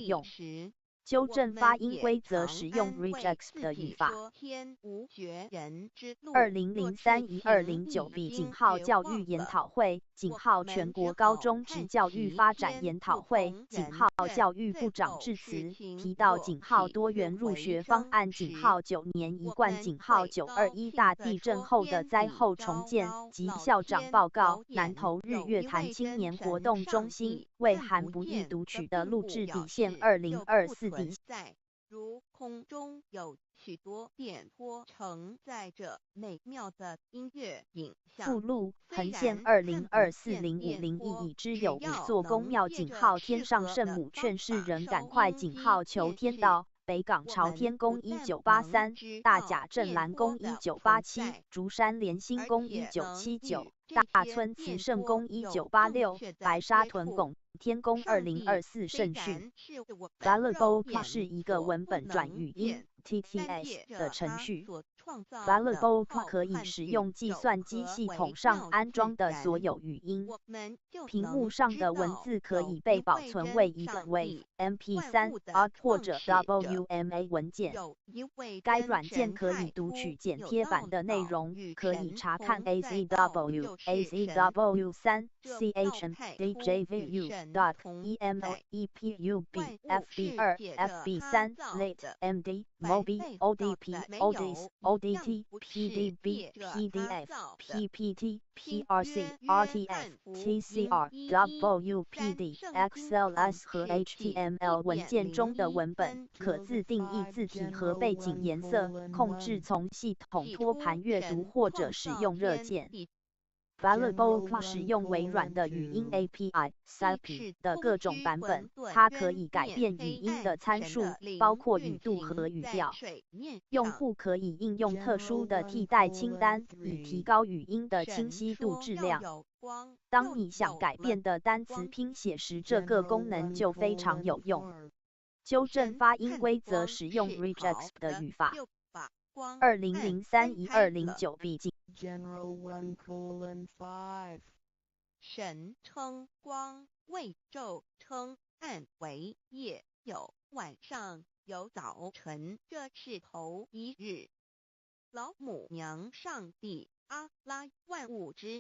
用。纠正发音规则使用 regex 的语法。2003-1209 井号教育研讨会，井号全国高中职教育发展研讨会，井号教育部长致辞，提到井号多元入学方案，井号9年一贯，井号921大地震后的灾后重建及校长报告，南投日月潭青年活动中心为含不易读取的录制底线2024底在如空中有许多电波承载着美妙的音乐影像。附录横线20240501已知有5座宫庙，井号天上圣母劝世人赶快，井号求天道。北港朝天宫1983，大甲镇澜宫1987，竹山莲心宫1979，大村慈圣宫1986，白沙屯拱天宫2024圣训。Validbook 是一个文本转语音 TTS 的程序。Validbook 可以使用计算机系统上安装的所有语音。屏幕上的文字可以被保存为一个 WAV、MP3、ARC 或者 WMA 文件。该软件可以读取剪贴版的内容，可以查看 ACWP、FBR、FB1、FB2、FB3、LIT、MOBI、ODP、ODT、PDF、PDP、PRC、RTF、TCR、WPD、XLS 和 HTML 文件中的文本，可自定义字体和背景颜色，控制从系统托盘阅读或者使用热键。Validbook 使用微软的语音 API、SAPI 的各种版本，它可以改变语音的参数，包括语度和语调。用户可以应用特殊的替代清单，以提高语音的清晰度质量。当你想改变的单词拼写时，这个功能就非常有用。纠正发音规则使用 regex 的语法。2003-1209 笔记。General 1:5神称光，为昼称暗，为夜有晚上有早晨，这是头一日。老母娘上帝阿拉万物之